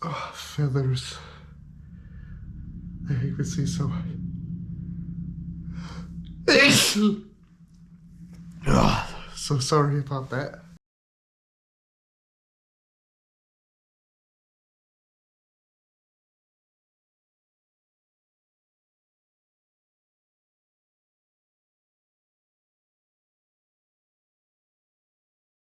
Oh, feathers. I hate to see so. Oh, so sorry about that.